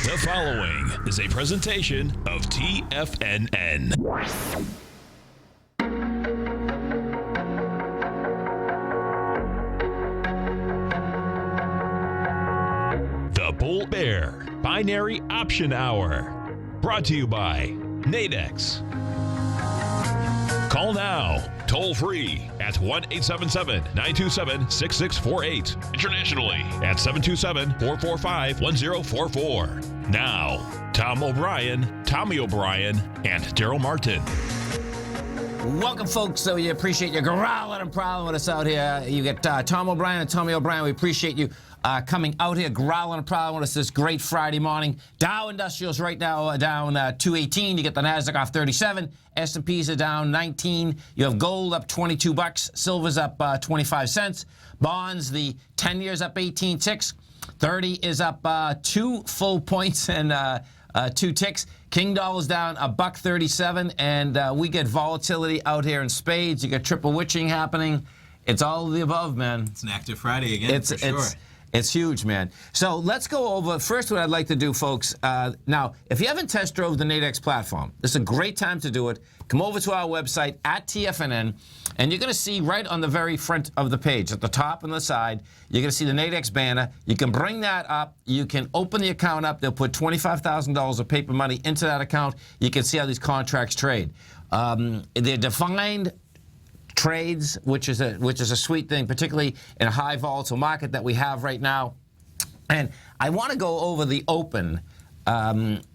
The following is a presentation of TFNN. The Bull Bear Binary Option Hour. Brought to you by Nadex. Call now, toll free at 1-877-927-6648. Internationally at 727-445-1044. Now, Tommy O'Brien, and Darrell Martin. Welcome, folks. So we appreciate you growling and prowling with us out here. You get Tom O'Brien and Tommy O'Brien. We appreciate you coming out here, growling and prowling with us this great Friday morning. Dow Industrials right now down 218. You get the Nasdaq off 37. S&Ps are down 19. You have gold up $22. Silver's up 25 cents. Bonds, the 10 years up 18 ticks. 30 is up 2 full points and 2 ticks. King dollar's down $1.37, and we get volatility out here in spades. You got triple witching happening. It's all of the above, man. It's an active Friday again, for sure. It's huge, man. So let's go over first what I'd like to do, folks. Now, if you haven't test drove the Nadex platform, this is a great time to do it. Come over to our website at TFNN, and you're going to see right on the very front of the page, at the top and the side, you're going to see the Nadex banner. You can bring that up. You can open the account up. They'll put $25,000 of paper money into that account. You can see how these contracts trade. They're defined trades, which is a sweet thing, particularly in a high volatile market that we have right now. And I want to go over the open,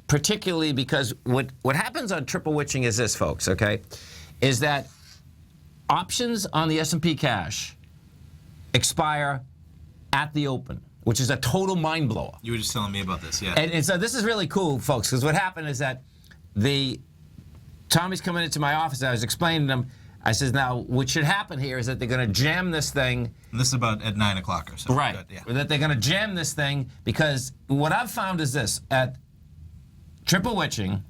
particularly because what happens on triple witching is this, folks, okay, is that options on the S&P cash expire at the open, which is a total mind blower. You were just telling me about this, yeah. And so this is really cool, folks, because what happened is that Tommy's coming into my office. I was explaining to him. I says, now, what should happen here is that they're going to jam this thing. And this is about at 9 o'clock or so. Right. Good, yeah. That they're going to jam this thing because what I've found is this. At triple witching,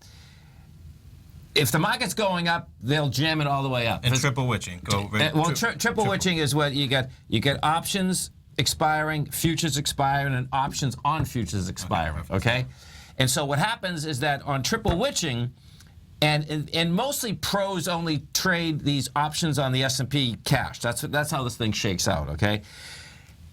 if the market's going up, they'll jam it all the way up. And triple witching. Triple witching is what you get. You get options expiring, futures expiring, and options on futures expiring, okay? And so what happens is that on triple witching, and mostly pros only trade these options on the S&P cash. That's how this thing shakes out, okay?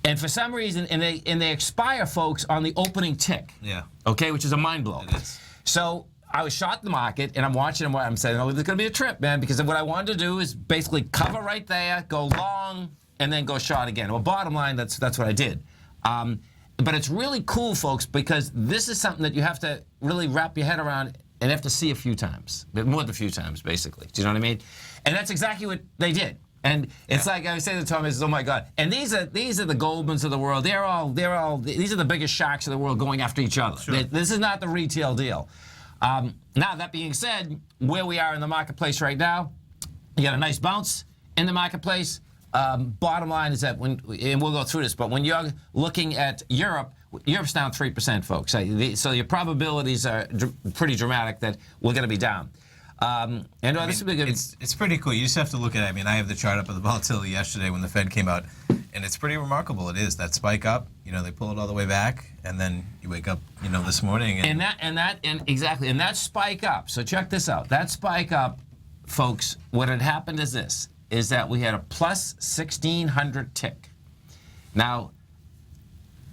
And for some reason, and they expire, folks, on the opening tick. Yeah. Okay, which is a mind blow. It is. So I was short the market, and I'm watching and I'm saying, oh, there's going to be a trip, man, because what I wanted to do is basically cover right there, go long, and then go short again. Well, bottom line, that's what I did. But it's really cool, folks, because this is something that you have to really wrap your head around and have to see a few times, more than a few times, basically. Do you know what I mean? And that's exactly what they did. And it's like I was saying to Tommy, oh my God. And these are the Goldmans of the world. These are the biggest sharks of the world going after each other. Sure. This is not the retail deal. Now that being said, where we are in the marketplace right now, you got a nice bounce in the marketplace. Bottom line is that and we'll go through this, but when you're looking at Europe's down 3%, folks. So your probabilities are pretty dramatic that we're going to be down. This will be good. It's pretty cool. You just have to look at it. I mean, I have the chart up of the volatility yesterday when the Fed came out, and it's pretty remarkable. It is that spike up. You know, they pull it all the way back, and then you wake up, this morning. And that spike up. So check this out. That spike up, folks. What had happened is this: is that we had a plus 1,600 tick. Now,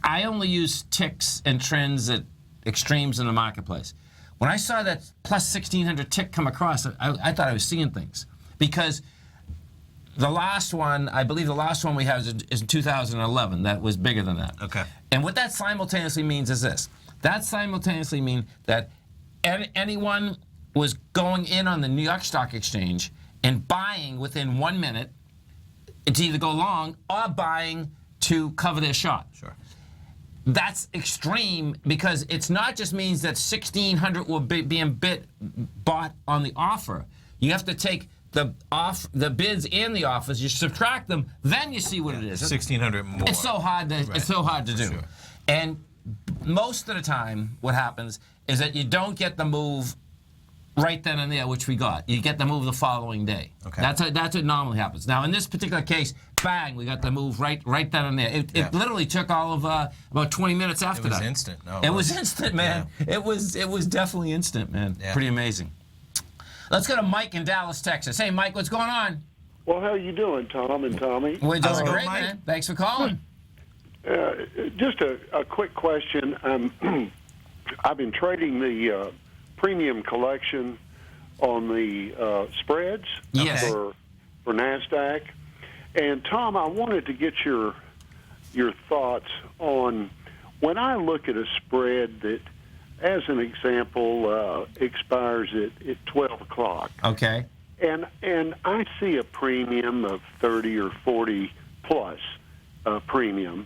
I only use ticks and trends at extremes in the marketplace. When I saw that plus 1,600 tick come across, I thought I was seeing things. Because the last one, I believe the last one we have is in 2011. That was bigger than that. Okay. And what that simultaneously means is this. That simultaneously means that anyone was going in on the New York Stock Exchange and buying within 1 minute to either go long or buying to cover their shot. Sure. That's extreme because it's not just means that 1,600 will be being bought on the offer. You have to take the bids and the offers. You subtract them, then you see what it is. 1,600 more. It's so hard to do. Sure. And most of the time, what happens is that you don't get the move right then and there, which we got. You get the move the following day. Okay. That's what normally happens. Now, in this particular case, bang, we got the move right then and there. It literally took all of about 20 minutes after that. It was instant. No, it was instant, man. Yeah. It was definitely instant, man. Yeah. Pretty amazing. Let's go to Mike in Dallas, Texas. Hey, Mike, what's going on? Well, how you doing, Tom and Tommy? We're doing great, man. Thanks for calling. Just a quick question. I've been trading the premium collection on the spreads for NASDAQ. And, Tom, I wanted to get your thoughts on when I look at a spread that, as an example, expires at 12 o'clock. Okay. And I see a premium of 30 or 40 plus premium.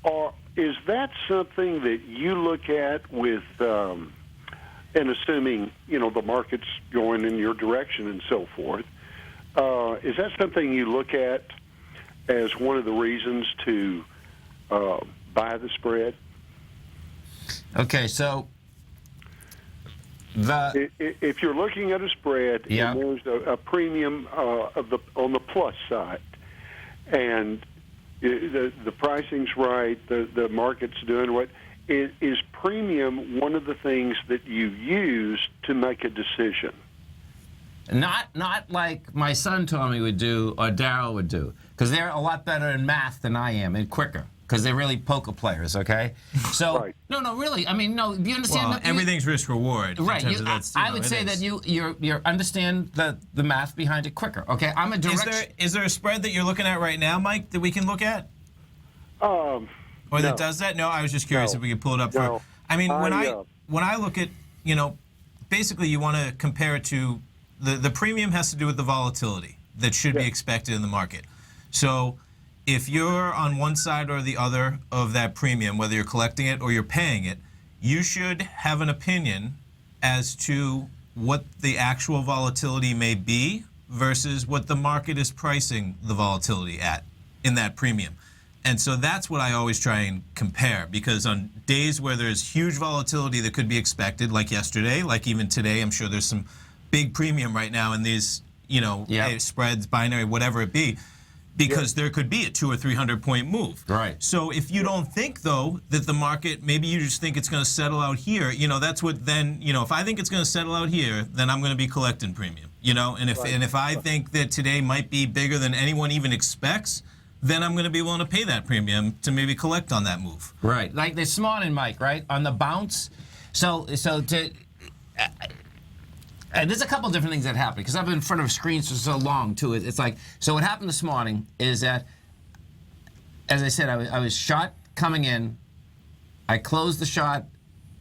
Or is that something that you look at with, and assuming, the market's going in your direction and so forth, is that something you look at as one of the reasons to buy the spread? Okay, so if you're looking at a spread and there's a premium on the plus side, and the pricing's right, the market's doing what, is premium one of the things that you use to make a decision? Not like my son Tommy would do or Darrell would do, because they're a lot better in math than I am and quicker, because they're really poker players, okay? So, right. No, really. I mean, no, do you understand? Well, everything's risk-reward. Right. I would say that you understand the math behind it quicker, okay? I'm a direct... Is there a spread that you're looking at right now, Mike, that we can look at? Or that does that? No, I was just curious if we could pull it up. No. I mean, when I look at, basically you want to compare it to, the premium has to do with the volatility that should be expected in the market. So if you're on one side or the other of that premium, whether you're collecting it or you're paying it, you should have an opinion as to what the actual volatility may be versus what the market is pricing the volatility at in that premium. And so that's what I always try and compare, because on days where there's huge volatility that could be expected, like yesterday, like even today, I'm sure there's some big premium right now in these, spreads, binary, whatever it be, because there could be a 200 or 300 point move. Right. So if you don't think, though, that the market, maybe you just think it's going to settle out here, that's what then, if I think it's going to settle out here, then I'm going to be collecting premium, and if I think that today might be bigger than anyone even expects, then I'm going to be willing to pay that premium to maybe collect on that move. Right. Like this morning, Mike, right? On the bounce. And there's a couple of different things that happen, because I've been in front of screens for so long, too. It's like, so what happened this morning is that, as I said, I was short coming in. I closed the shot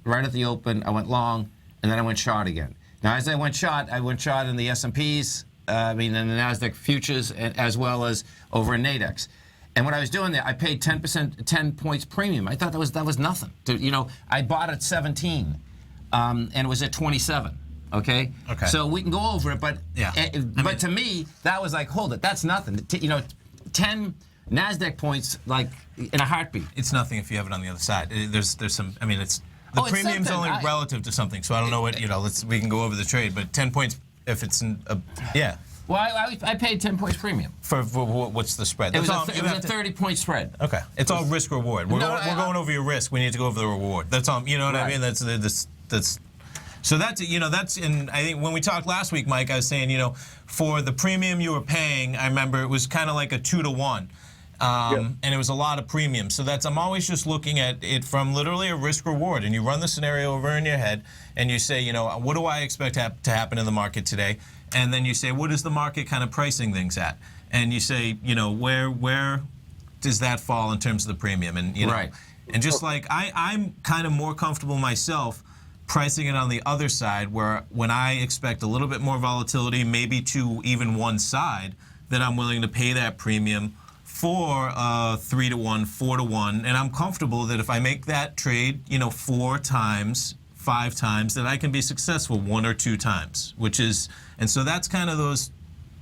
right at the open. I went long, and then I went short again. Now, as I went short in the S&Ps, in the NASDAQ futures, as well as over in Nadex. And when I was doing that, I paid 10 points premium. I thought that was nothing. I bought at 17, and it was at 27. Okay. So we can go over it, but to me, that was like, hold it, that's nothing. 10 NASDAQ points, like in a heartbeat. It's nothing if you have it on the other side. There's some. I mean, it's the premium's only relative to something. So I don't know what we can go over the trade, but 10 points if it's Well, I paid 10 points premium. For what's the spread? It was a 30-point spread. Okay. It's all risk reward. We're going over your risk. We need to go over the reward. That's all. You know what I mean? That's. So that's and I think when we talked last week, Mike, I was saying, for the premium you were paying, I remember it was kind of like a 2-to-1. And it was a lot of premium. So I'm always just looking at it from literally a risk reward. And you run the scenario over in your head and you say, what do I expect to happen in the market today? And then you say, what is the market kind of pricing things at? And you say, where does that fall in terms of the premium? And, right. And just like I'm kind of more comfortable myself pricing it on the other side, where when I expect a little bit more volatility, maybe to even one side, that I'm willing to pay that premium for 3-to-1, 4-to-1, and I'm comfortable that if I make that trade, 4 times, 5 times, that I can be successful 1 or 2 times, and so that's kind of those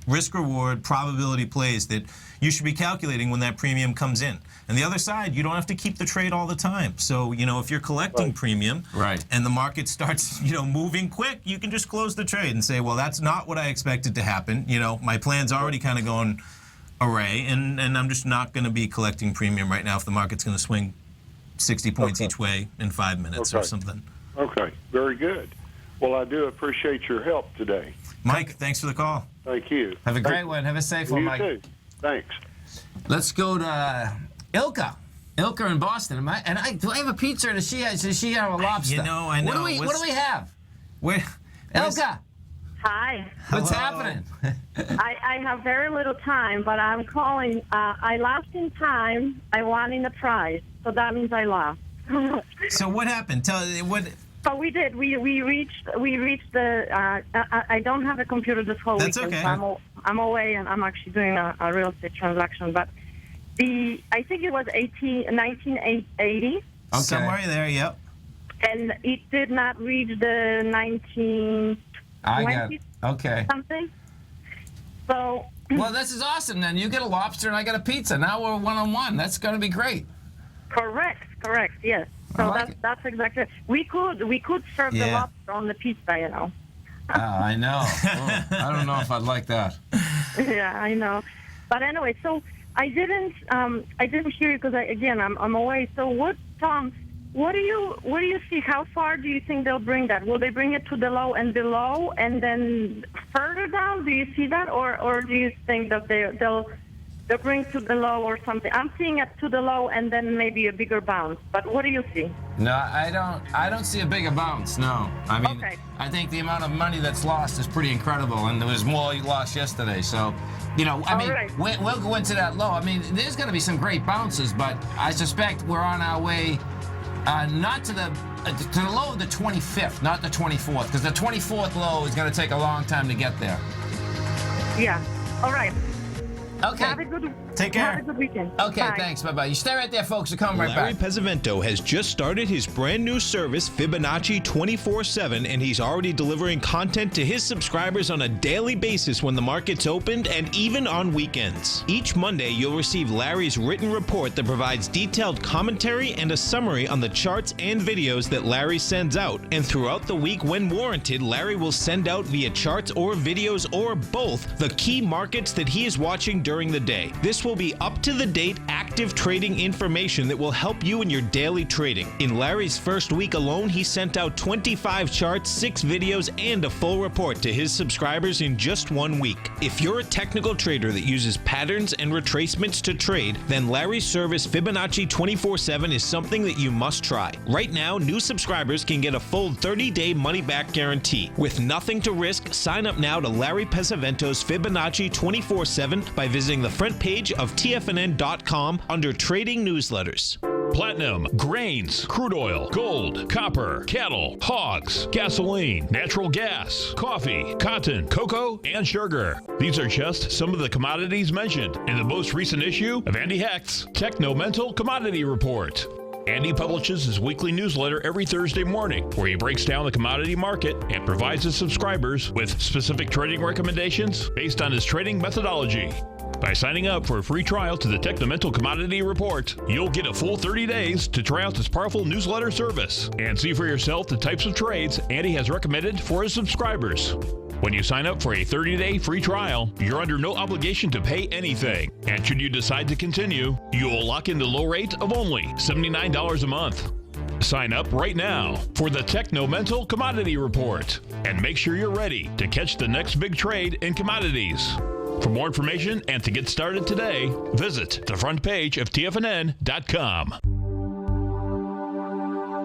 risk-reward probability plays that you should be calculating when that premium comes in. And the other side, you don't have to keep the trade all the time. So, if you're collecting premium and the market starts, moving quick, you can just close the trade and say, well, that's not what I expected to happen. My plan's already kind of going array, and I'm just not going to be collecting premium right now if the market's going to swing 60 points each way in 5 minutes or something. Okay, very good. Well, I do appreciate your help today. Mike, thanks for the call. Thank you. Have a great one. Have a safe one, Mike. You too. Thanks. Let's go to Ilka. Ilka in Boston. Do I have a pizza or does she have a lobster? You know, I know. What do we have? Ilka. Hi. What's happening? I have very little time, but I'm calling. I lost in time. I won in the prize, so that means I lost. So what happened? Tell what. So we did. We reached the. I don't have a computer this whole That's weekend. okay. So I'm away, and I'm actually doing a real estate transaction. But I think it was 1980. Okay. Somewhere there, yep. And it did not reach the 1920 Okay. something. So. Well, this is awesome then. You get a lobster and I get a pizza. Now we're one-on-one. That's going to be great. Correct. Yes. So that's exactly. We could serve the lobster on the pizza, you know. Oh, I know. Oh, I don't know if I'd like that. Yeah, I know. But anyway, so I didn't hear you because I'm away. So Tom? What do you see? How far do you think they'll bring that? Will they bring it to the low and below, and then further down? Do you see that, or do you think that they'll bring to the low or something? I'm seeing it to the low and then maybe a bigger bounce. But what do you see? No, I don't see a bigger bounce. No, I mean, I think the amount of money that's lost is pretty incredible, and there was more you lost yesterday. So, we'll go into that low. I mean, there's going to be some great bounces, but I suspect we're on our way. Not to the low of the 25th, not the 24th, because the 24th low is going to take a long time to get there. Yeah. All right. Okay. Take care. Have a good weekend. Okay, Bye. thanks. Bye-bye. You stay right there, folks. We're coming right Larry back. Pesavento has just started his brand new service, Fibonacci 24/7, and he's already delivering content to his subscribers on a daily basis when the market's opened and even on weekends. Each Monday, you'll receive Larry's written report that provides detailed commentary and a summary on the charts and videos that Larry sends out. And throughout the week, when warranted, Larry will send out via charts or videos or both the key markets that he is watching during the day. This will be up-to-the-date, active trading information that will help you in your daily trading. In Larry's first week alone, he sent out 25 charts, 6 videos, and a full report to his subscribers in just 1 week. If you're a technical trader that uses patterns and retracements to trade, then Larry's service Fibonacci 24/7 is something that you must try. Right now, new subscribers can get a full 30-day money-back guarantee. With nothing to risk, sign up now to Larry Pesavento's Fibonacci 24/7 by visiting the front page of TFNN.com under Trading Newsletters. Platinum, grains, crude oil, gold, copper, cattle, hogs, gasoline, natural gas, coffee, cotton, cocoa, and sugar. These are just some of the commodities mentioned in the most recent issue of Andy Hecht's Techno-Mental Commodity Report. Andy publishes his weekly newsletter every Thursday morning, where he breaks down the commodity market and provides his subscribers with specific trading recommendations based on his trading methodology. By signing up for a free trial to the Techno-Mental Commodity Report, you'll get a full 30 days to try out this powerful newsletter service and see for yourself the types of trades Andy has recommended for his subscribers. When you sign up for a 30-day free trial, you're under no obligation to pay anything. And should you decide to continue, you'll lock in the low rate of only $79 a month. Sign up right now for the Techno-Mental Commodity Report and make sure you're ready to catch the next big trade in commodities. For more information and to get started today, visit the front page of TFNN.com.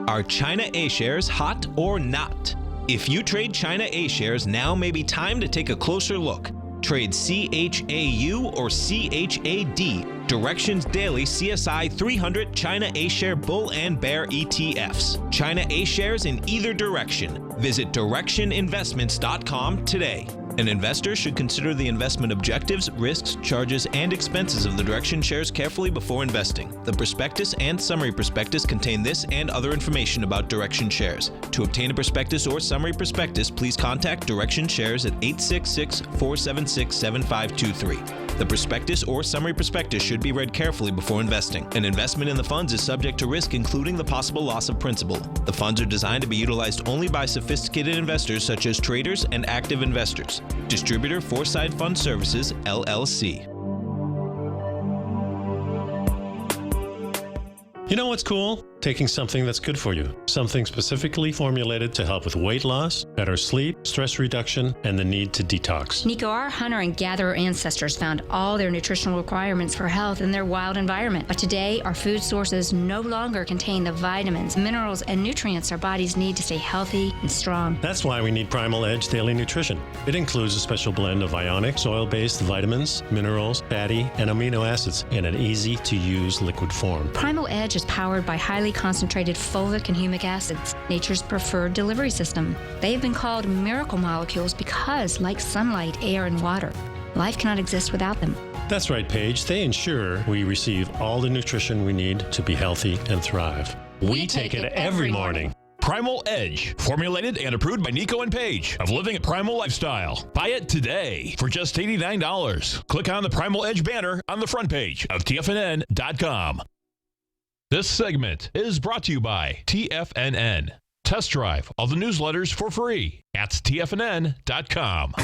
Are China A-shares hot or not? If you trade China A-shares, now may be time to take a closer look. Trade CHAU or CHAD, Directions Daily CSI 300 China A-share Bull and Bear ETFs. China A-shares in either direction. Visit directioninvestments.com today. An investor should consider the investment objectives, risks, charges, and expenses of the Direction shares carefully before investing. The prospectus and summary prospectus contain this and other information about Direction shares. To obtain a prospectus or summary prospectus, please contact Direction shares at 866-476-7523. The prospectus or summary prospectus should be read carefully before investing. An investment in the funds is subject to risk, including the possible loss of principal. The funds are designed to be utilized only by sophisticated investors such as traders and active investors. Distributor Foreside Fund Services, LLC. You know what's cool? Taking something that's good for you. Something specifically formulated to help with weight loss, better sleep, stress reduction, and the need to detox. Nico, our hunter and gatherer ancestors found all their nutritional requirements for health in their wild environment. But today, our food sources no longer contain the vitamins, minerals, and nutrients our bodies need to stay healthy and strong. That's why we need Primal Edge Daily Nutrition. It includes a special blend of ionic, soil-based vitamins, minerals, fatty, and amino acids in an easy-to-use liquid form. Primal Edge is powered by highly concentrated folic and humic acids, nature's preferred delivery system. They've been called miracle molecules because, like sunlight, air, and water, life cannot exist without them. That's right, Paige. They ensure we receive all the nutrition we need to be healthy and thrive. We take it every morning. Primal Edge, formulated and approved by Nico and Paige of Living a Primal Lifestyle. Buy it today for just $89. Click on the Primal Edge banner on the front page of TFNN.com. This segment is brought to you by TFNN. Test drive all the newsletters for free at TFNN.com.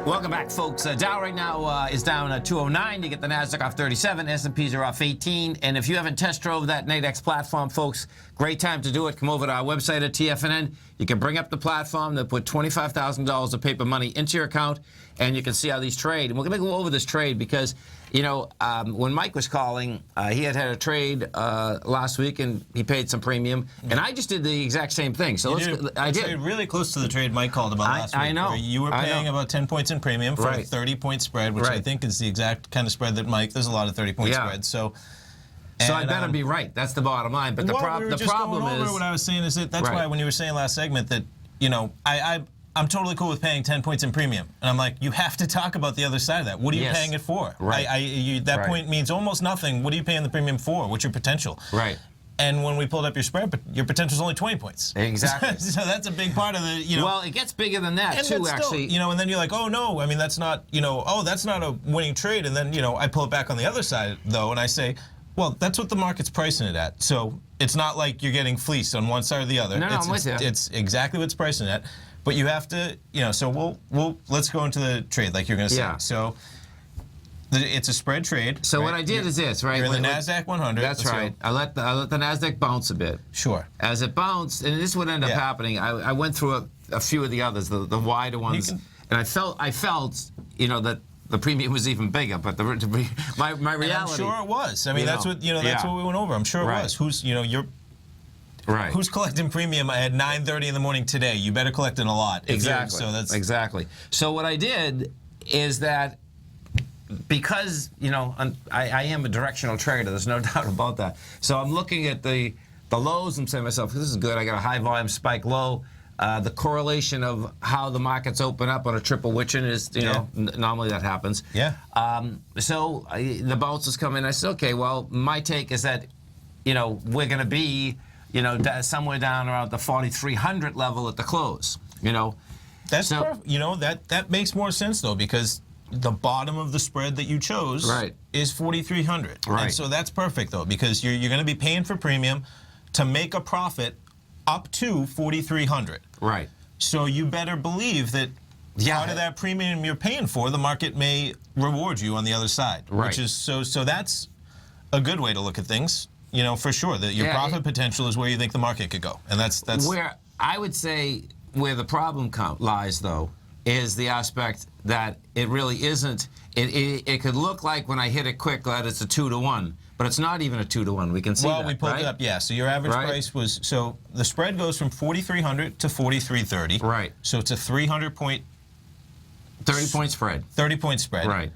Welcome back, folks. Dow right now is down 209. You get the Nasdaq off 37. S&Ps are off 18. And if you haven't test drove that Nadex platform, folks, great time to do it. Come over to our website at TFNN. You can bring up the platform. They'll put $25,000 of paper money into your account, and you can see how these trade. And we're going to go over this trade because, you know, when Mike was calling, he had a trade last week, and he paid some premium. And I just did the exact same thing. So I did. Really close to the trade Mike called about last week. I know. Where you were paying about 10 points in premium for a 30-point spread, which I think is the exact kind of spread that Mike. There's a lot of 30-point spreads. So I better be right. That's the bottom line. But the problem is, what I was saying is that's why when you were saying last segment that, you know, I'm totally cool with paying 10 points in premium. And I'm like, you have to talk about the other side of that. What are you paying it for? Right. That point means almost nothing. What are you paying the premium for? What's your potential? Right. And when we pulled up your spread, but your potential is only 20 points. Exactly. So that's a big part of the, you know. Well, it gets bigger than that, and too, actually. You know, and then you're like, oh, no, I mean, that's not, you know, oh, that's not a winning trade. And then, you know, I pull it back on the other side, though, and I say, well, that's what the market's pricing it at. So it's not like you're getting fleeced on one side or the other. No, I'm with you. It's exactly what it's pricing at. But you have to, you know, so let's go into the trade like you're going to say. Yeah. So it's a spread trade. So what I did is this, right? You're in the NASDAQ 100. That's right. I let the NASDAQ bounce a bit. Sure. As it bounced, and this would end up happening, I went through a few of the others, the wider ones, and I felt, you know, that the premium was even bigger, but my reality. And I'm sure it was. I mean, that's what that's what we went over. I'm sure it was. Who's Who's collecting premium at 9:30 in the morning today? You better collect it a lot. Exactly. So that's exactly. So what I did is that because I am a directional trader. There's no doubt about that. So I'm looking at the lows and saying to myself, this is good. I got a high volume spike low. The correlation of how the markets open up on a triple witching is, normally that happens. Yeah. So the bounce is coming. I said, okay, well, my take is that, we're going to be, somewhere down around the 4,300 level at the close. That's perfect. That makes more sense though, because the bottom of the spread that you chose is 4,300. Right. And so that's perfect though, because you're going to be paying for premium to make a profit up to 4,300. Right. So you better believe that part of that premium you're paying for, the market may reward you on the other side. Right. Which is so that's a good way to look at things. For sure that your profit potential is where you think the market could go, and that's where I would say where the problem lies though is the aspect that it really isn't. It could look like when I hit it quick that it's a 2-to-1. But it's not even a 2-to-1. We can see that, we pulled it up, yeah. So your average price was, so the spread goes from 4,300 to 4,330. Right. So it's a 300-point... 30-point spread. 30-point spread. Right.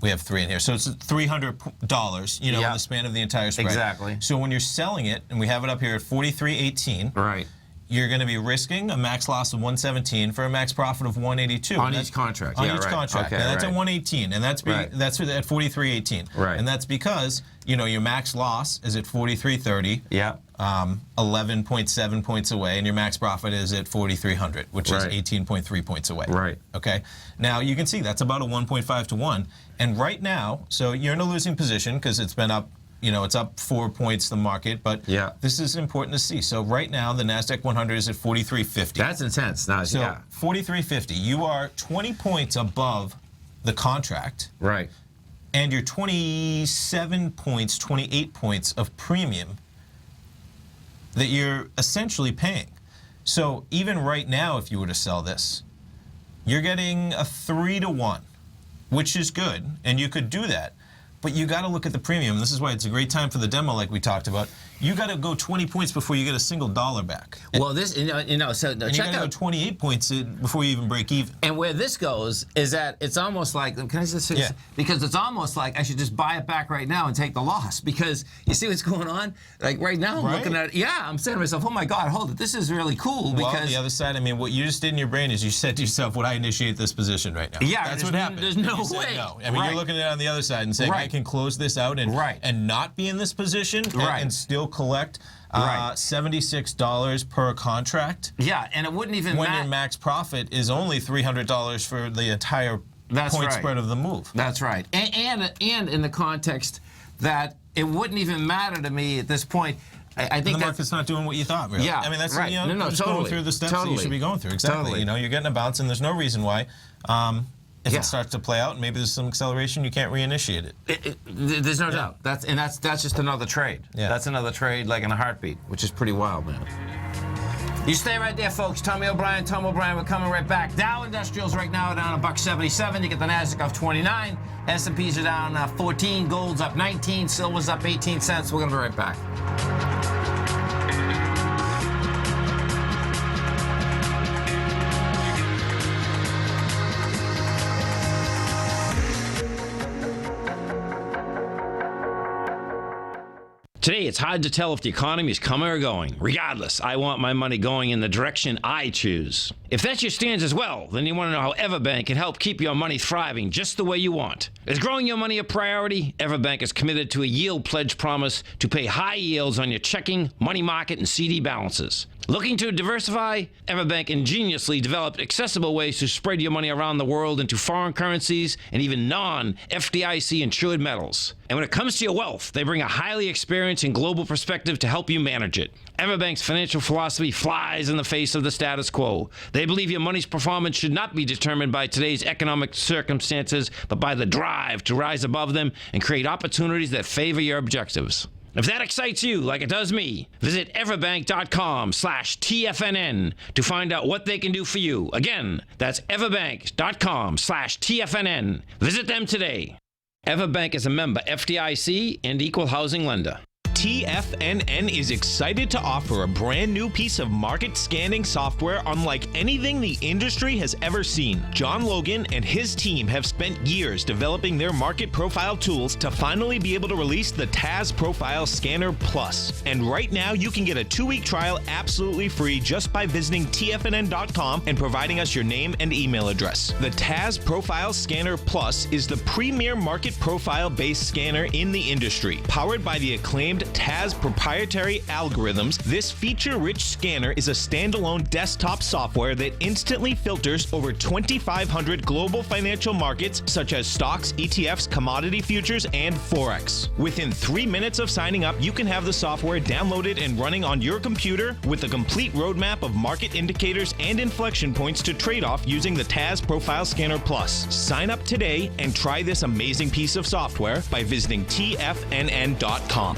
We have 3 in here. So it's $300, in the span of the entire spread. Exactly. So when you're selling it, and we have it up here at 43.18. Right. You're going to be risking a max loss of 117 for a max profit of 182. On each contract. On each contract. Okay, and that's at 118. And that's at 43.18. Right. And that's because, your max loss is at 43.30. Yeah. 11.7 points away, and your max profit is at 4,300, which is 18.3 points away. Right. Okay. Now you can see that's about a 1.5 to 1. And right now, so you're in a losing position because it's been up, it's up 4 points the market, but this is important to see. So right now the Nasdaq 100 is at 43.50. That's intense. No, so 43.50. You are 20 points above the contract. Right. And you're 27 points, 28 points of premium that you're essentially paying. So even right now, if you were to sell this, you're getting a 3-to-1, which is good, and you could do that. But you got to look at the premium. This is why it's a great time for the demo, like we talked about. You got to go 20 points before you get a single dollar back. Well, this, so and you got to go 28 points before you even break even. And where this goes is that it's almost like, can I just say, because it's almost like I should just buy it back right now and take the loss. Because you see what's going on? Like right now, I'm looking at it. I'm saying to myself, oh my God, hold it. This is really cool. Well, because the other side, I mean, what you just did in your brain is you said to yourself, would I initiate this position right now? Yeah, that's what happened. There's no way. No. I mean, you're looking at it on the other side and saying, I can close this out and not be in this position and still collect $76 per contract. Yeah, and it wouldn't even when your max profit is only $300 for the entire point spread of the move. That's right. And in the context that it wouldn't even matter to me at this point. I think the market's not doing what you thought, really. Yeah, I mean, that's right. Just going through the steps that you should be going through. Exactly. You're getting a bounce, and there's no reason why. If it starts to play out, and maybe there's some acceleration, you can't reinitiate it. There's no doubt. That's just another trade. Yeah. That's another trade like in a heartbeat, which is pretty wild, man. You stay right there, folks. Tom O'Brien, we're coming right back. Dow Industrials right now are down $1.77. You get the Nasdaq off 29. S&Ps are down 14. Gold's up 19. Silver's up 18 cents. We're going to be right back. Today, it's hard to tell if the economy is coming or going. Regardless, I want my money going in the direction I choose. If that's your stance as well, then you want to know how Everbank can help keep your money thriving just the way you want. Is growing your money a priority? Everbank is committed to a yield pledge promise to pay high yields on your checking, money market, and CD balances. Looking to diversify? Everbank ingeniously developed accessible ways to spread your money around the world into foreign currencies and even non-FDIC insured metals. And when it comes to your wealth, they bring a highly experienced and global perspective to help you manage it. Everbank's financial philosophy flies in the face of the status quo. They believe your money's performance should not be determined by today's economic circumstances, but by the drive to rise above them and create opportunities that favor your objectives. If that excites you like it does me, visit everbank.com/TFNN to find out what they can do for you. Again, that's everbank.com/TFNN. Visit them today. Everbank is a member FDIC and equal housing lender. TFNN is excited to offer a brand new piece of market scanning software unlike anything the industry has ever seen. John Logan and his team have spent years developing their market profile tools to finally be able to release the TAS Profile Scanner Plus. And right now you can get a 2-week trial absolutely free just by visiting TFNN.com and providing us your name and email address. The TAS Profile Scanner Plus is the premier market profile-based scanner in the industry. Powered by the acclaimed TAS proprietary algorithms, this feature-rich scanner is a standalone desktop software that instantly filters over 2,500 global financial markets such as stocks, ETFs, commodity futures, and Forex. Within 3 minutes of signing up, you can have the software downloaded and running on your computer with a complete roadmap of market indicators and inflection points to trade off using the TAS Profile Scanner Plus. Sign up today and try this amazing piece of software by visiting TFNN.com.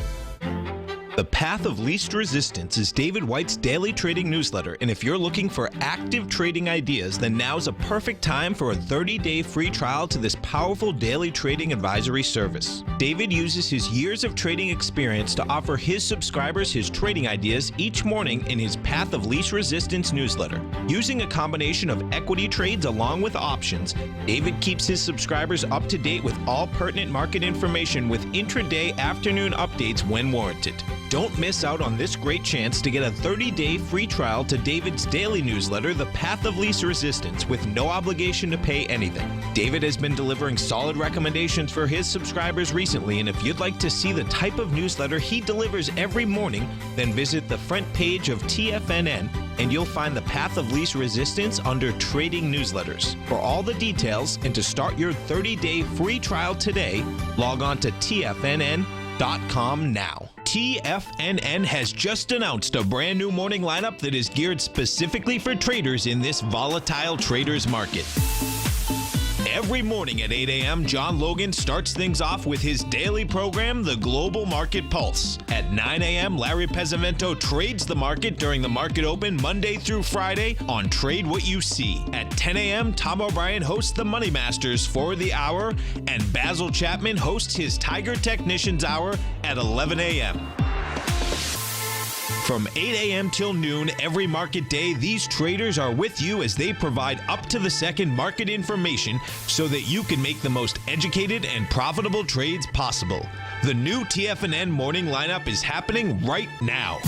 The Path of Least Resistance is David White's daily trading newsletter, and if you're looking for active trading ideas, then now's a perfect time for a 30-day free trial to this powerful daily trading advisory service. David uses his years of trading experience to offer his subscribers his trading ideas each morning in his Path of Least Resistance newsletter. Using a combination of equity trades along with options, David keeps his subscribers up to date with all pertinent market information with intraday afternoon updates when warranted. Don't miss out on this great chance to get a 30-day free trial to David's daily newsletter, The Path of Least Resistance, with no obligation to pay anything. David has been delivering solid recommendations for his subscribers recently, and if you'd like to see the type of newsletter he delivers every morning, then visit the front page of TFNN, and you'll find The Path of Least Resistance under Trading Newsletters. For all the details and to start your 30-day free trial today, log on to TFNN.com. TFNN.com now. TFNN has just announced a brand new morning lineup that is geared specifically for traders in this volatile traders market. Every morning at 8 a.m., John Logan starts things off with his daily program, The Global Market Pulse. At 9 a.m., Larry Pesavento trades the market during the market open Monday through Friday on Trade What You See. At 10 a.m., Tom O'Brien hosts the Money Masters for the hour, and Basil Chapman hosts his Tiger Technicians Hour at 11 a.m. From 8 a.m. till noon every market day, these traders are with you as they provide up-to-the-second market information so that you can make the most educated and profitable trades possible. The new TFNN morning lineup is happening right now.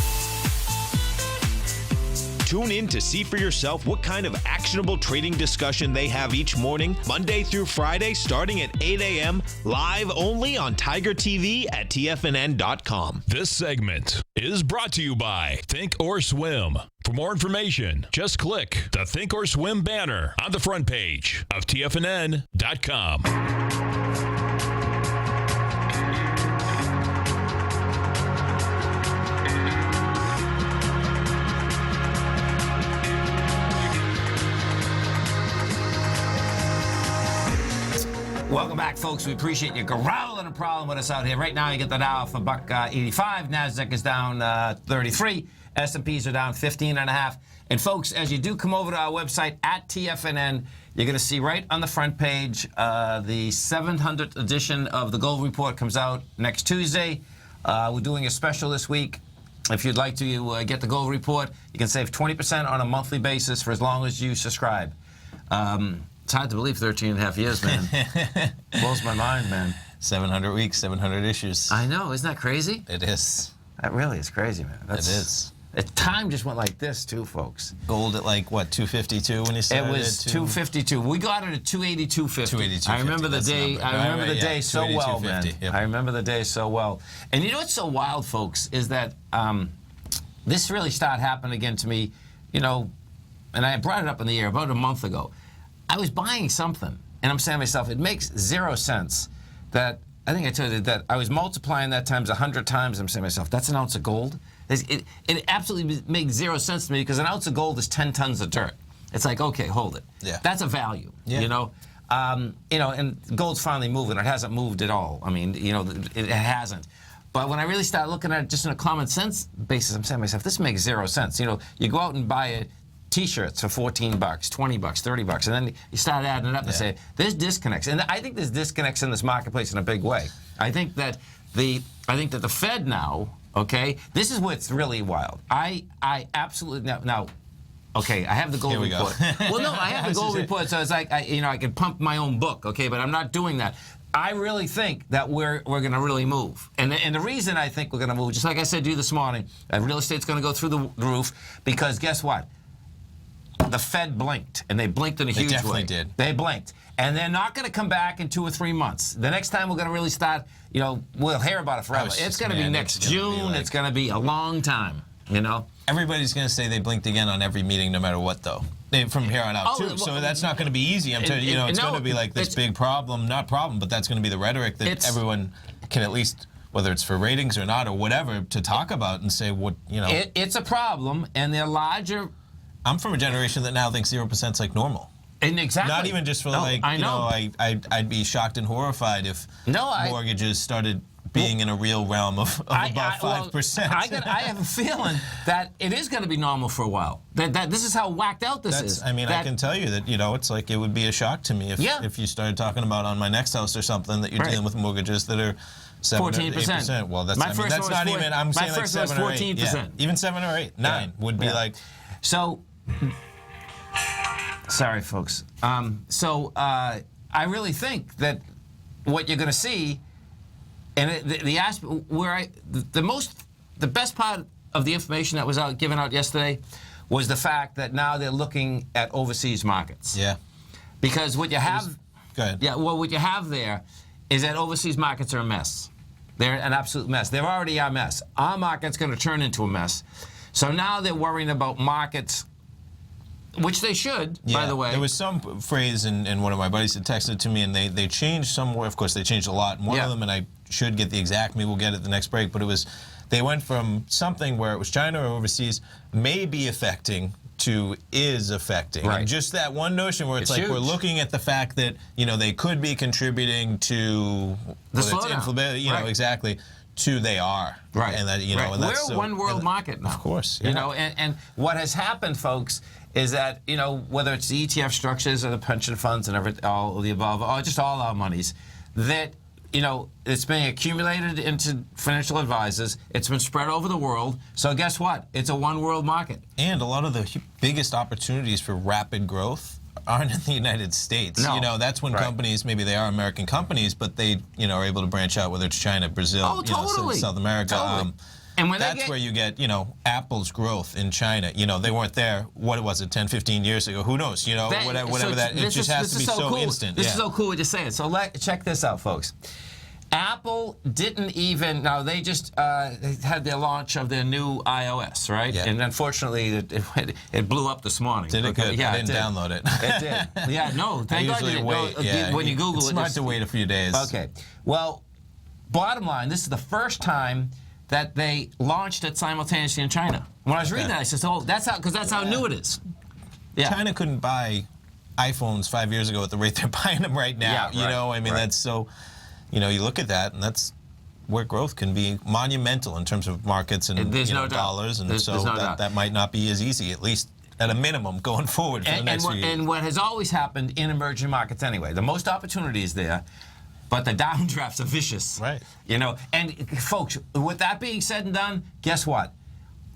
Tune in to see for yourself what kind of actionable trading discussion they have each morning, Monday through Friday, starting at 8 a.m., live only on Tiger TV at TFNN.com. This segment is brought to you by Think or Swim. For more information, just click the Think or Swim banner on the front page of TFNN.com. Welcome back, folks. We appreciate you growling a problem with us out here. Right now, you get the Dow for $1.85. Nasdaq is down 33. S&Ps are down 15.5. And folks, as you do come over to our website at TFNN, you're going to see right on the front page the 700th edition of the Gold Report comes out next Tuesday. We're doing a special this week. If you'd like to get the Gold Report, you can save 20% on a monthly basis for as long as you subscribe. It's hard to believe 13 and a half years, man. Blows my mind, man. 700 weeks, 700 issues. I know. Isn't that crazy? It is. That really is crazy, man. It is. Time just went like this, too, folks. Gold at like, what, 252 when you started? It was 252. We got it at 282.50. 282.50. I remember the day. I remember the day so well, man. Yep. I remember the day so well. And you know what's so wild, folks, is that this really started happening again to me, you know, and I brought it up in the air about a month ago. I was buying something, and I'm saying to myself, it makes 0 sense that, I think I told you that I was multiplying that times 100 times. I'm saying to myself, that's an ounce of gold? It absolutely makes 0 sense to me because an ounce of gold is 10 tons of dirt. It's like, okay, hold it. Yeah. That's a value, you know? And gold's finally moving. It hasn't moved at all. I mean, you know, it hasn't. But when I really start looking at it just on a common sense basis, I'm saying to myself, this makes 0 sense. You know, you go out and buy a T-shirts for $14, $20, $30, and then you start adding it up and say there's disconnects, and I think there's disconnects in this marketplace in a big way. I think that the Fed now, okay, this is what's really wild. I absolutely now. Okay, I have the gold report. Well, no, I have the gold report, so it's like I can pump my own book, okay, but I'm not doing that. I really think that we're going to really move. And the reason I think we're going to move, just like I said to you this morning, real estate's going to go through the roof because guess what? The Fed blinked, and they blinked in a huge way. They definitely did. They blinked. And they're not going to come back in 2 or 3 months. The next time we're going to really start, you know, we'll hear about it forever. It's going to be next June. It's going to be a long time, you know. Everybody's going to say they blinked again on every meeting no matter what, though. From here on out, too. Well, so that's not going to be easy. I'm telling you, it's going to be like this big problem. Not problem, but that's going to be the rhetoric that everyone can at least, whether it's for ratings or not or whatever, to talk about and say what, you know. It's a problem, and they're larger. I'm from a generation that now thinks 0% is like normal. And exactly. Not even just for I'd be shocked and horrified if mortgages started being in a real realm of about 5%. I have a feeling that it is going to be normal for a while. That this is how whacked out this is. I mean, I can tell you that, you know, it's like it would be a shock to me if you started talking about on my next house or something that you're dealing with mortgages that are 14%. 8%. Well, that's not even. I'm saying like 7 or 8. Yeah. Even 7 or 8, 9 would be like. So. Sorry, folks. I really think that what you're going to see, and the aspect where the best part of the information that was given out yesterday was the fact that now they're looking at overseas markets. Yeah. Because what you have. Go ahead. Yeah. Well, what you have there is that overseas markets are a mess. They're an absolute mess. They're already a mess. Our market's going to turn into a mess. So now they're worrying about markets. Which they should, by the way. There was some phrase, and one of my buddies had texted to me, and they changed somewhere. Of course, they changed a lot. And one of them, and I should get the exact. Maybe we'll get it at the next break. But they went from something where it was China or overseas may be affecting to is affecting. Right. And just that one notion where it's like huge. we're looking at the fact that, they could be contributing to The whether it's slowdown. inflammation, exactly, to they are. Right. And that, right. and that's we're a one world market now. Of course. You know, and what has happened, folks, is that, whether it's the ETF structures or the pension funds and all of the above, or just all our monies, that, it's being accumulated into financial advisors. It's been spread over the world. So guess what? It's a one world market. And a lot of the biggest opportunities for rapid growth aren't in the United States. No. That's when companies, maybe they are American companies, but they, are able to branch out, whether it's China, Brazil, totally. South America. Totally. And when that's where you get, Apple's growth in China. They weren't there, what was it, 10, 15 years ago? Who knows? Whatever that, it just has to be so cool. instant. This is so cool what you're saying. So check this out, folks. Apple didn't even, now they just had their launch of their new iOS, right? Yeah. And unfortunately, it blew up this morning. Did it good? Yeah, I didn't download it. It did. Yeah, no, thank God you didn't. When you Google it's it. It's smart to wait a few days. Okay. Well, bottom line, this is the first time that they launched it simultaneously in China. When I was reading that, I said, "Oh, that's how new it is." Yeah. China couldn't buy iPhones 5 years ago at the rate they're buying them right now. Yeah, That's so. You look at that, and that's where growth can be monumental in terms of markets and dollars, and that might not be as easy, at least at a minimum, going forward for the next few years. And what has always happened in emerging markets anyway, the most opportunity is there, but the downdrafts are vicious. Right. And folks, with that being said and done, guess what?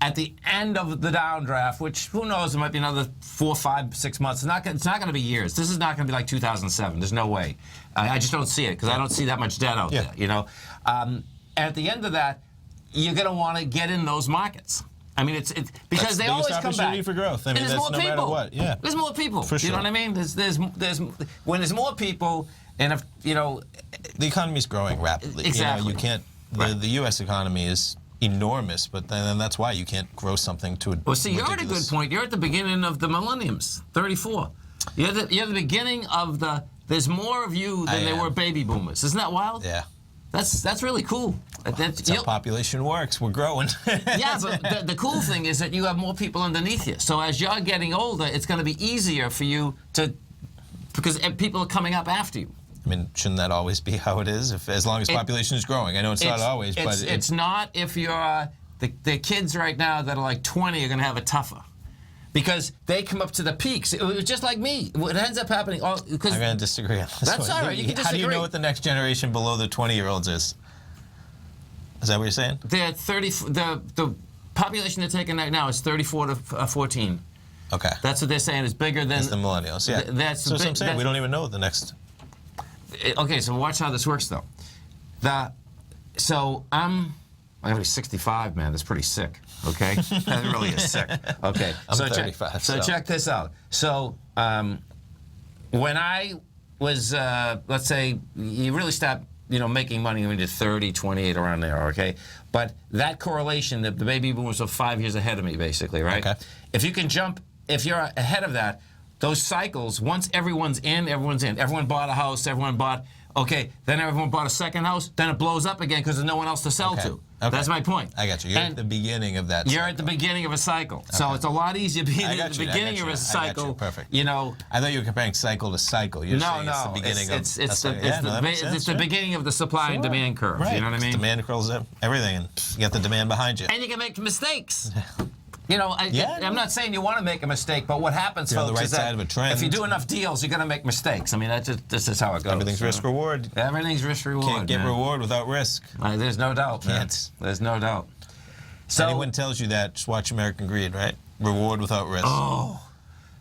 At the end of the downdraft, which who knows, it might be another 4, 5, 6 months. It's not going to be years. This is not going to be like 2007. There's no way. I just don't see it because I don't see that much debt out there. At the end of that, you're going to want to get in those markets. I mean, it's because they always come back. Opportunity for growth. And there's that's more no people. matter what. Yeah. There's more people. For sure. You know what I mean? There's when there's more people, and if the economy's growing rapidly. Exactly. You can't. The U.S. economy is enormous, but then that's why you can't grow something to a Well, see, ridiculous. you're at a good point. You're at the beginning of the millenniums, 34. You're the beginning of there's more of you than there were baby boomers. Isn't that wild? Yeah. That's really cool. That's how population works. We're growing. Yeah, but the cool thing is that you have more people underneath you. So as you're getting older, it's going to be easier for you because people are coming up after you. I mean, shouldn't that always be how it is? As long as population is growing. I know it's not always, but it's not if you're the kids right now that are like 20 are going to have it tougher. Because they come up to the peaks. It was just like me. What ends up happening... I'm going to disagree on this That's one. all right. You can disagree. How do you know what the next generation below the 20-year-olds is? Is that what you're saying? They're 30. The population they're taking right now is 34 to 14. Okay. That's what they're saying is bigger than... It's the millennials, yeah. That's what I'm saying. We don't even know the next... Okay, so watch how this works, though. I'm going to be 65, man. That's pretty sick, okay? That really is sick. Okay. I'm 35, so check this out. So when I was, let's say, you really stopped, making money when you're 30, 28, around there, okay? But that correlation, the baby boomers are 5 years ahead of me, basically, right? Okay. If you're ahead of that, those cycles, once everyone's in, everyone's in. Everyone bought a house, everyone bought, then everyone bought a second house, then it blows up again because there's no one else to sell to. Okay. That's my point. I got you. You're at the beginning of that cycle. You're at the beginning of a cycle. Okay. So it's a lot easier being at the beginning of a cycle. Perfect. I thought you were comparing cycle to cycle. You're saying it's the beginning it's the beginning of the supply and demand curve. Right. You know what I mean? Demand curves everything, and you got the demand behind you. And you can make mistakes. I'm not saying you want to make a mistake, but what happens, folks, on the right is that side of a trend. if you do enough deals, you're going to make mistakes. I mean, this is how it goes. Everything's risk-reward. Everything's risk-reward. Can't get reward without risk. There's no doubt, man. There's no doubt. So, anyone tells you that, just watch American Greed, right? Reward without risk. Oh,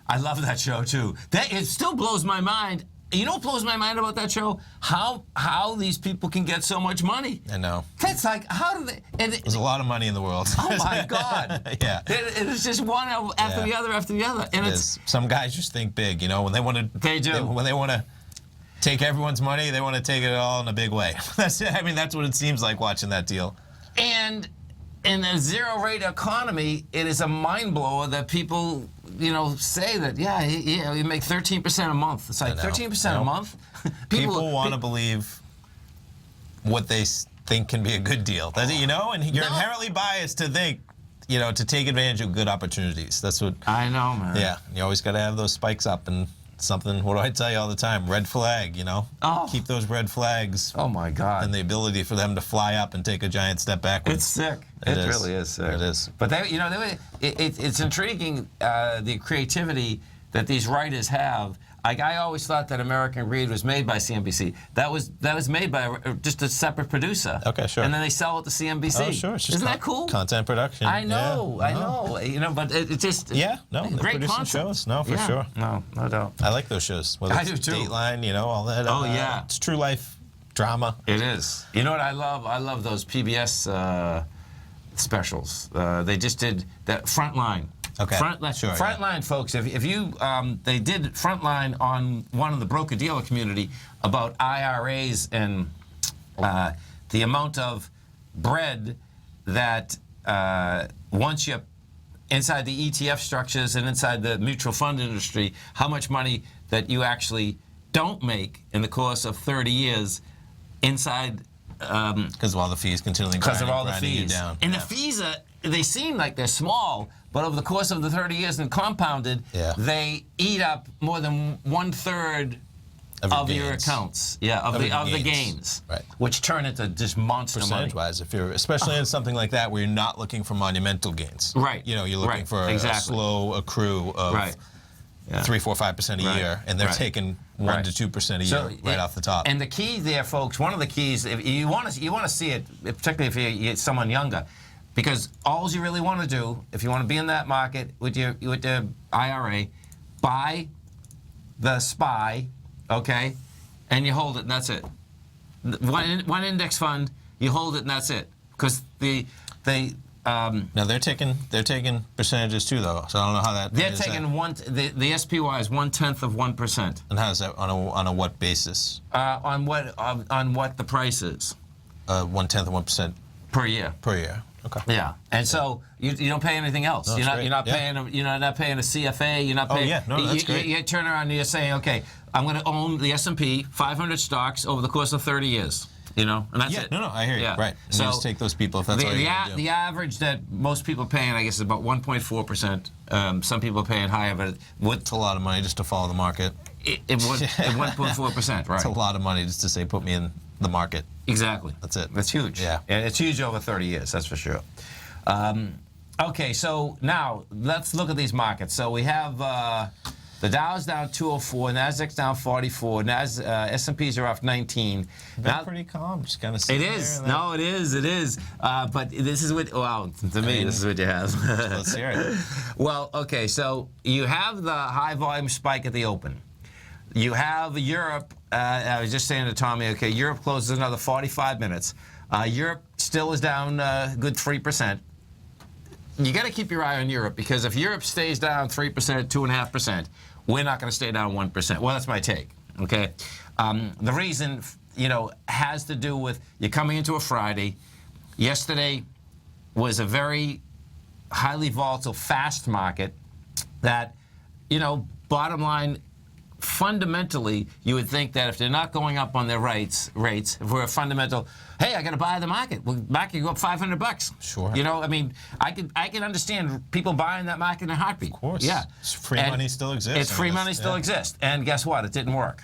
I love that show, too. It still blows my mind. You know what blows my mind about that show? How these people can get so much money. I know. That's like, how do they... There's a lot of money in the world. Oh, my God. Yeah. It is just one after the other after the other. And it's some guys just think big, when they want to... They do. When they want to take everyone's money, they want to take it all in a big way. That's what it seems like watching that deal. And in a zero-rate economy, it is a mind blower that people, say that, you make 13% a month. It's like 13% a month. People want to believe what they think can be a good deal. And you're inherently biased to think, to take advantage of good opportunities. That's what I know, man. Yeah, you always got to have those spikes up and something. What do I tell you all the time? Red flag. Keep those red flags. Oh my God. And the ability for them to fly up and take a giant step backwards. It's sick. It really is sick. It is. But it's intriguing the creativity that these writers have. Like, I always thought that American Greed was made by CNBC. That was made by just a separate producer. Okay, sure. And then they sell it to CNBC. Oh, sure. It's just Isn't that cool? Content production. I know. Yeah, I know. But it just they're great producing concept. shows. No, for sure. No doubt. I like those shows. Whether I it's do too. Dateline, all that. Oh yeah. It's true life drama. It is. You know what I love? I love those PBS specials. They just did that Frontline. Okay. Frontline, folks. If you, they did Frontline on one of the broker-dealer community about IRAs and the amount of bread that once you're inside the ETF structures and inside the mutual fund industry, how much money that you actually don't make in the course of 30 years inside. Because of all the fees continually grinding you down. And the fees they seem like they're small, but over the course of the 30 years and compounded, they eat up more than 1/3 of your accounts. Yeah, of the gains. Right. Which turn into just monster money. Percentage-wise, if you're especially in something like that where you're not looking for monumental gains. Right. You're looking for a slow accrue of 3, 4, 5% a year, and they're taking 1 to 2% a year right off the top. And the key there, folks, one of the keys, if you want to see it, particularly if you're someone younger, because all you really want to do, if you want to be in that market with your IRA, buy the SPY, okay, and you hold it, and that's it. One index fund, you hold it, and that's it. Because now they're taking percentages too, though. So I don't know how that. They're taking the SPY is 1/10 of 1%. And how is that on a what basis? On what the price is. 1/10 of 1% per year. Per year. Okay. Yeah, and so you don't pay anything else. No, you're not paying a CFA. You're not paying. That's great. You turn around and you're saying, okay, I'm going to own the S&P 500 stocks over the course of 30 years. And that's it. No, I hear you. Right. And so you just take those people if that's all you want to do. The average that most people are paying, I guess, is about 1.4%. Some people are paying higher, but it's a lot of money just to follow the market. At 1.4%, right? It's a lot of money just to say, put me in the market. Exactly. That's it. That's huge. Yeah. And it's huge over 30 years, that's for sure. Okay, so now let's look at these markets. So we have the Dow's down 204, Nasdaq's down 44, S&Ps are off 19. Now, pretty calm, just kind of sitting It is. there. No, it is. But this is what, this is what you have. Let's hear it. Well, okay, so you have the high volume spike at the open. You have Europe, I was just saying to Tommy, okay, Europe closes another 45 minutes. Europe still is down a good 3%. You got to keep your eye on Europe, because if Europe stays down 3%, 2.5%, we're not going to stay down 1%. Well, that's my take, okay? The reason, has to do with you're coming into a Friday. Yesterday was a very highly volatile, fast market that, bottom line, fundamentally, you would think that if they're not going up on their rates, if we're a fundamental, hey, I got to buy the market. Well, market can go up $500. Sure. I can understand people buying that market in a heartbeat. Of course. Yeah. Free money still exists. Free money still exists. And guess what? It didn't work.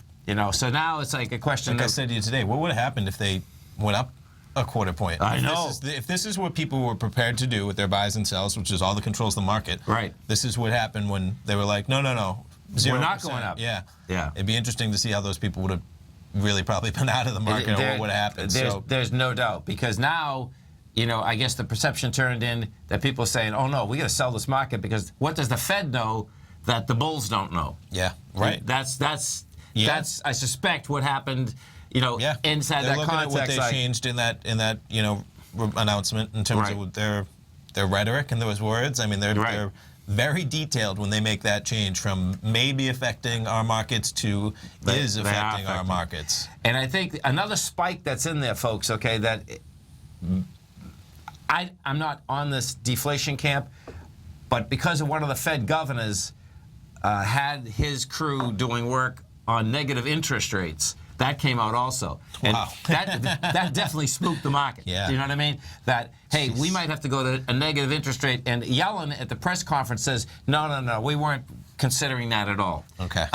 So now it's like a question I said to you today, what would have happened if they went up a quarter point? I know. If this is what people were prepared to do with their buys and sells, which is all the controls of the market. Right. This is what happened when they were like, no. 0%. We're not going up. Yeah. Yeah. It'd be interesting to see how those people would have really probably been out of the market or what would have happened. There's no doubt, because now, I guess the perception turned in that people are saying, oh no, we got to sell this market, because what does the Fed know that the bulls don't know? Yeah. Right. That's I suspect what happened, inside They're that looking context. at what they changed in that announcement in terms of their rhetoric and those words. I mean, they're very detailed when they make that change from maybe affecting our markets to is affecting our markets. And I think another spike that's in there, folks, okay, that I'm not on this deflation camp, but because of one of the Fed governors had his crew doing work on negative interest rates, That came out also. And Wow. that definitely spooked the market. Yeah. Do you know what I mean? That, hey, we might have to go to a negative interest rate. And Yellen at the press conference says, no, we weren't considering that at all. Okay.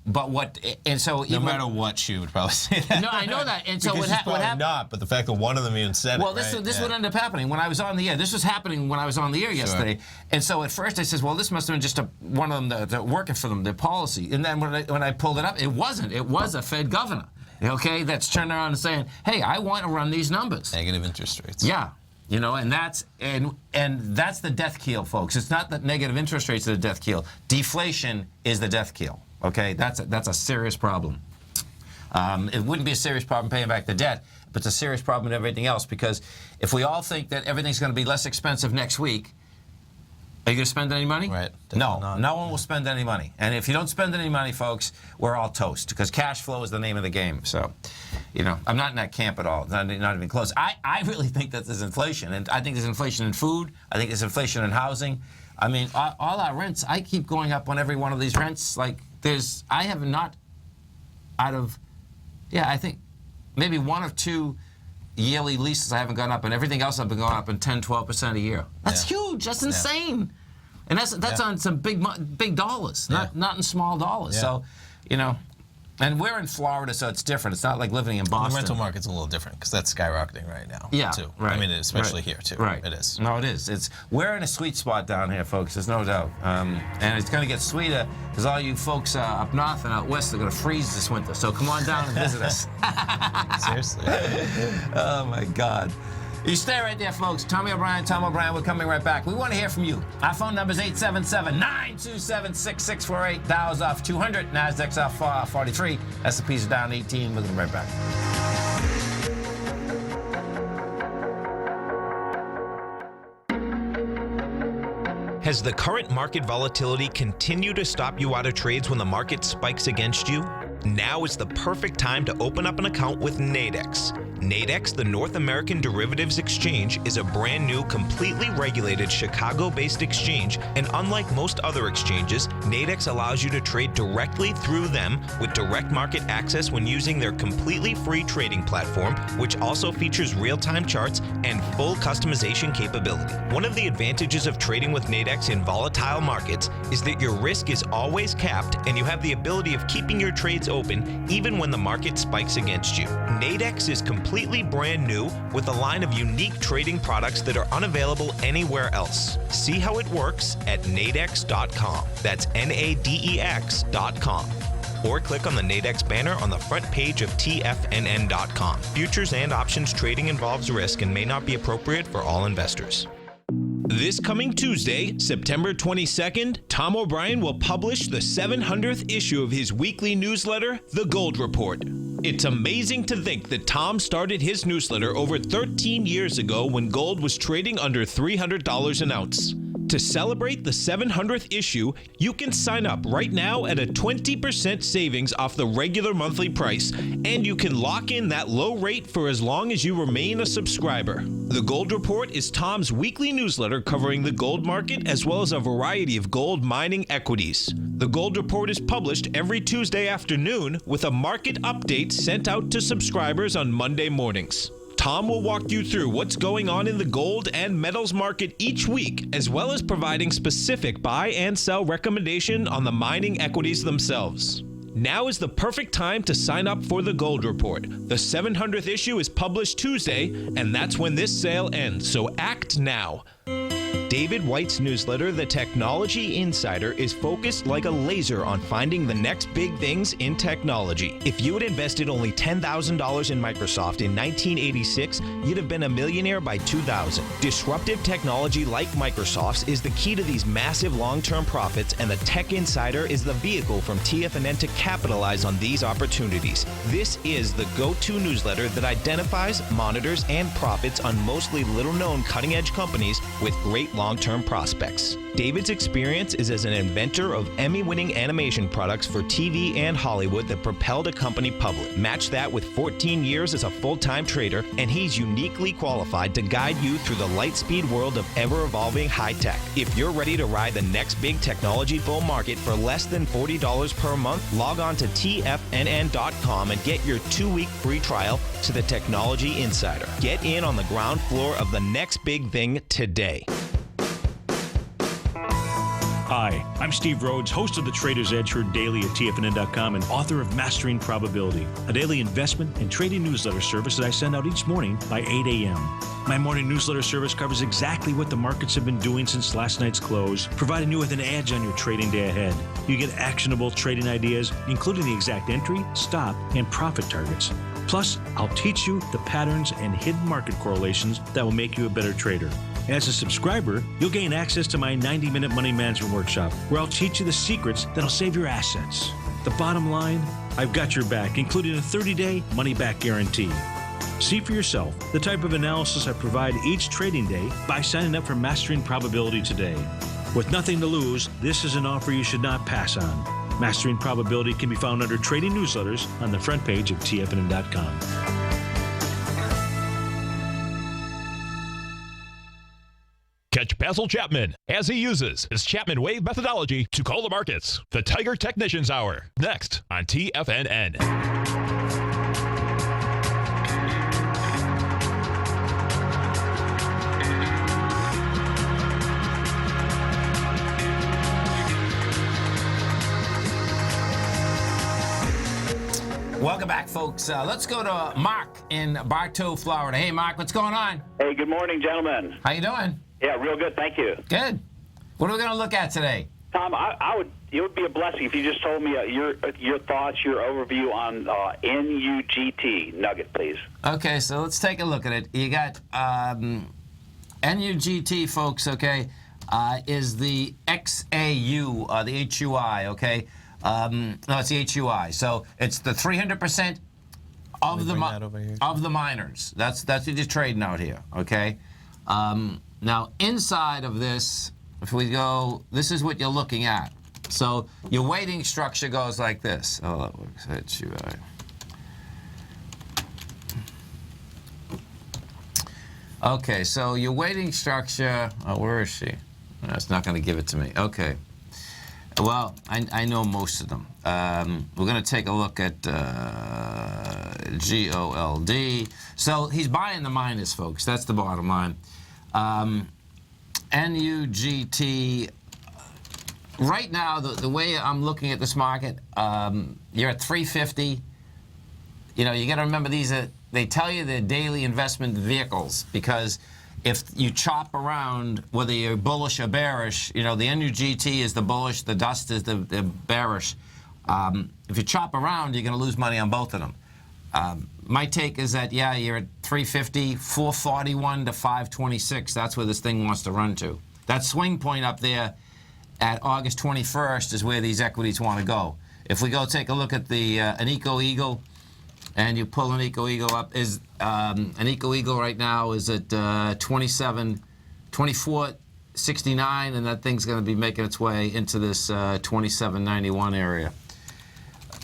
But what, and so No matter what, she would probably say that. No, I know that. And so because what she's probably happened? not, but the fact that one of them even said Well, it, this right? would end up happening when I was on the air. This was happening when I was on the air yesterday. And so at first I says, well, this must have been just one of them that working for them, their policy. And then when I pulled it up, it wasn't. It was a Fed governor, okay, that's turning around and saying, hey, I want to run these numbers. Negative interest rates. Yeah. You know, and that's the death keel, folks. It's not that negative interest rates are the death keel. Deflation is the death keel. Okay, that's a serious problem. It wouldn't be a serious problem paying back the debt, but it's a serious problem in everything else, because if we all think that everything's going to be less expensive next week, are you going to spend any money? Right. No, no one will spend any money. And if you don't spend any money, folks, we're all toast, because cash flow is the name of the game. So, you know, I'm not in that camp at all. Not even close. I really think that there's inflation, and I think there's inflation in food. I think there's inflation in housing. I mean, all our rents, I keep going up on every one of these rents. Like, I have not, out of, I think maybe one or two yearly leases I haven't gone up, and everything else I've been going up in 10, 12% a year. That's huge. That's insane. And that's on some big dollars, not in small dollars. So, you know, and we're in Florida, so it's different. It's not like living in Boston. The rental market's a little different because that's skyrocketing right now. Yeah, too. right. I mean, especially here too. Right. It is. No, it is. We're in a sweet spot down here, folks. There's no doubt. And it's going to get sweeter because all you folks up north and out west are going to freeze this winter. So come on down and visit us. Seriously. Oh my God. You stay right there, folks. Tom O'Brien, we're coming right back. We want to hear from you. Our phone number is 877-927-6648. Dow's off 200, Nasdaq's off 43. S&P's are down 18. We'll be right back. Has the current market volatility continued to stop you out of trades when the market spikes against you? Now is the perfect time to open up an account with Nadex. Nadex, the North American Derivatives Exchange, is a brand new, completely regulated Chicago-based exchange, and unlike most other exchanges, Nadex allows you to trade directly through them with direct market access when using their completely free trading platform, which also features real-time charts and full customization capability. One of the advantages of trading with Nadex in volatile markets is that your risk is always capped and you have the ability of keeping your trades open even when the market spikes against you. Nadex is completely brand new with a line of unique trading products that are unavailable anywhere else. See how it works at nadex.com. That's NADEX.com. Or click on the Nadex banner on the front page of TFNN.com. Futures and options trading involves risk and may not be appropriate for all investors. This coming Tuesday, September 22nd, Tom O'Brien will publish the 700th issue of his weekly newsletter, The Gold Report. It's amazing to think that Tom started his newsletter over 13 years ago when gold was trading under $300 an ounce. To celebrate the 700th issue, you can sign up right now at a 20% savings off the regular monthly price, and you can lock in that low rate for as long as you remain a subscriber. The Gold Report is Tom's weekly newsletter covering the gold market as well as a variety of gold mining equities. The Gold Report is published every Tuesday afternoon with a market update sent out to subscribers on Monday mornings. Tom will walk you through what's going on in the gold and metals market each week, as well as providing specific buy and sell recommendation on the mining equities themselves. Now is the perfect time to sign up for the Gold Report. The 700th issue is published Tuesday, and that's when this sale ends, so act now. David White's newsletter, The Technology Insider, is focused like a laser on finding the next big things in technology. If you had invested only $10,000 in Microsoft in 1986, you'd have been a millionaire by 2000. Disruptive technology like Microsoft's is the key to these massive long-term profits, and the Tech Insider is the vehicle from TFNN to capitalize on these opportunities. This is the go-to newsletter that identifies, monitors, and profits on mostly little-known cutting-edge companies with great long long-term prospects. David's experience is as an inventor of Emmy-winning animation products for TV and Hollywood that propelled a company public. Match that with 14 years as a full-time trader, and he's uniquely qualified to guide you through the light-speed world of ever-evolving high-tech. If you're ready to ride the next big technology bull market for less than $40 per month, log on to TFNN.com and get your 2-week free trial to the Technology Insider. Get in on the ground floor of the next big thing today. Hi, I'm Steve Rhodes, host of the Trader's Edge, heard daily at TFNN.com and author of Mastering Probability, a daily investment and trading newsletter service that I send out each morning by 8 a.m. My morning newsletter service covers exactly what the markets have been doing since last night's close, providing you with an edge on your trading day ahead. You get actionable trading ideas, including the exact entry, stop, and profit targets. Plus, I'll teach you the patterns and hidden market correlations that will make you a better trader. As a subscriber, you'll gain access to my 90-minute money management workshop, where I'll teach you the secrets that'll save your assets. The bottom line, I've got your back, including a 30-day money-back guarantee. See for yourself the type of analysis I provide each trading day by signing up for Mastering Probability today. With nothing to lose, this is an offer you should not pass on. Mastering Probability can be found under Trading Newsletters on the front page of TFNN.com. Catch Basil Chapman as he uses his Chapman Wave methodology to call the markets. The Tiger Technicians Hour, next on TFNN. Welcome back, folks. Let's go to Mark in Bartow, Florida. Hey, Mark, what's going on? Hey, good morning, gentlemen. How you doing? Yeah, real good, thank you. Good. What are we going to look at today? Tom, it would be a blessing if you just told me your thoughts, your overview on NUGT Nugget, please. Okay, so let's take a look at it. You got NUGT, folks. Okay, is the XAU, the HUI. Okay, no, it's the HUI. So it's the 300% of the miners. That's what you're trading out here. Okay. Now, inside of this, if we go, this is what you're looking at. So your weighting structure goes like this. Oh, that looks HUI. Okay, so your weighting structure, oh, where is she? No, it's not going to give it to me. Okay. Well, I know most of them. We're going to take a look at GOLD. So he's buying the miners, folks. That's the bottom line. NUGT, right now, the way I'm looking at this market, you're at 350. You know, you got to remember they tell you they're daily investment vehicles, because if you chop around, whether you're bullish or bearish, you know, the NUGT is the bullish, the dust is the bearish. If you chop around, you're going to lose money on both of them. My take is that, yeah, you're at 350, 441 to 526. That's where this thing wants to run to. That swing point up there at August 21st is where these equities want to go. If we go take a look at the an Eco Eagle, and you pull an Eco Eagle up, is an Eco Eagle right now is at 24.69, and that thing's going to be making its way into this 27.91 area.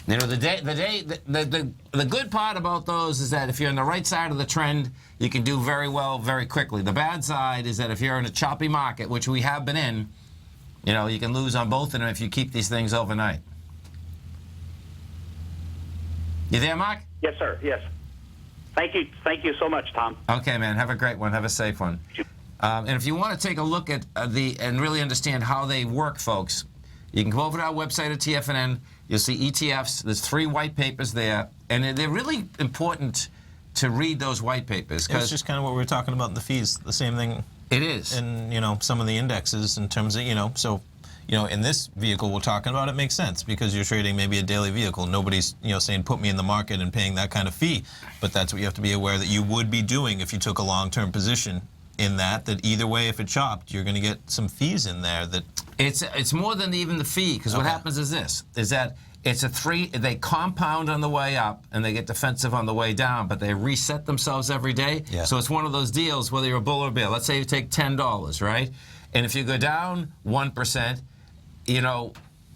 You know, the good part about those is that if you're on the right side of the trend, you can do very well very quickly. The bad side is that if you're in a choppy market, which we have been in, you know, you can lose on both of them if you keep these things overnight. You there, Mark? Yes, sir. Yes. Thank you. Thank you so much, Tom. Okay, man. Have a great one. Have a safe one. And if you want to take a look at and really understand how they work, folks, you can go over to our website at TFNN. You'll see ETFs. There's 3 white papers there, and they're really important to read those white papers. It's just kind of what we were talking about in the fees. The same thing. It is. And, you know, some of the indexes in terms of, you know, so, you know, in this vehicle we're talking about, it makes sense because you're trading maybe a daily vehicle. Nobody's, you know, saying put me in the market and paying that kind of fee. But that's what you have to be aware that you would be doing if you took a long-term position in that either way, if it chopped, you're going to get some fees in there that... It's more than even the fee, because what happens is this, is that it's they compound on the way up and they get defensive on the way down, but they reset themselves every day. Yeah. So it's one of those deals, whether you're a bull or bear. Let's say you take $10, right? And if you go down 1%, you know,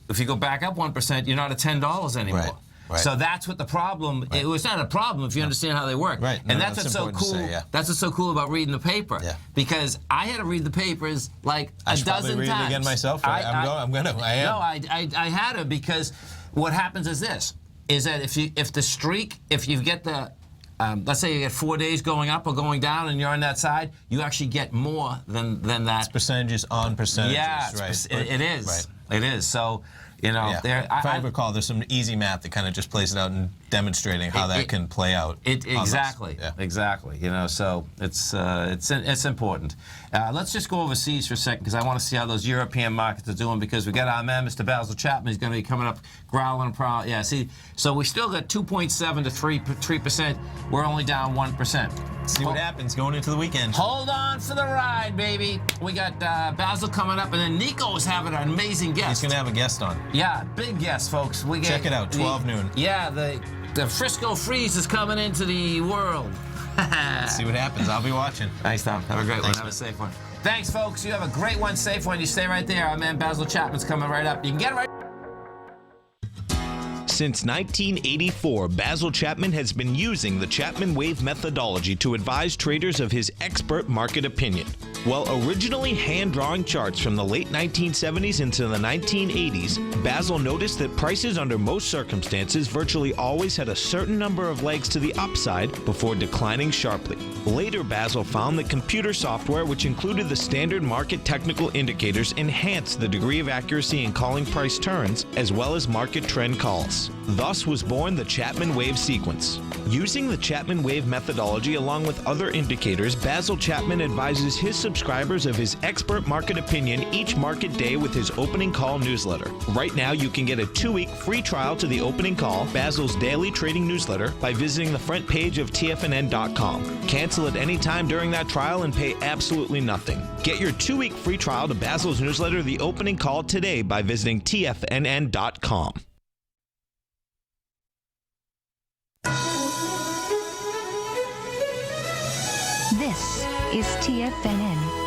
if you go back up 1%, you're not at $10 anymore. Right. Right. So that's what the problem. It was not a problem if you understand how they work. Right. And that's what's so cool. That's what's so cool about reading the paper. Yeah. Because I had to read the papers like I a should dozen probably read times. it again myself. I am. No, I had to, because what happens is this: is that if you get the let's say you get 4 days going up or going down, and you're on that side, you actually get more than that. It's percentages on percentages. Yeah, right. It is. Right. It is. So, you know, if I recall, there's some easy math that kind of just plays it out and demonstrating how that can play out. Exactly. Exactly. You know, so it's important. Let's just go overseas for a second, because I want to see how those European markets are doing, because we got our man, Mr. Basil Chapman. He's going to be coming up growling and prowling. Yeah, see, so we still got 2.7 to 3%. We're only down 1%. See what happens going into the weekend. Hold on for the ride, baby. We got Basil coming up, and then Nico's having an amazing guest. He's going to have a guest on. Yeah, big guest, folks. Check it out, 12 noon. Yeah, the Frisco Freeze is coming into the world. See what happens. I'll be watching. Thanks, Tom. Have a great one. Have a safe one. Thanks, folks. You have a great one, safe one. You stay right there. Our man Basil Chapman's coming right up. You can get right. Since 1984, Basil Chapman has been using the Chapman Wave methodology to advise traders of his expert market opinion. While originally hand-drawing charts from the late 1970s into the 1980s, Basil noticed that prices under most circumstances virtually always had a certain number of legs to the upside before declining sharply. Later, Basil found that computer software, which included the standard market technical indicators, enhanced the degree of accuracy in calling price turns, as well as market trend calls. Thus was born the Chapman Wave sequence. Using the Chapman Wave methodology along with other indicators, Basil Chapman advises his subscribers of his expert market opinion each market day with his opening call newsletter. Right now, you can get a 2-week free trial to the opening call, Basil's daily trading newsletter, by visiting the front page of TFNN.com. Cancel at any time during that trial and pay absolutely nothing. Get your 2-week free trial to Basil's newsletter, The Opening Call, today by visiting TFNN.com. This is TFNN.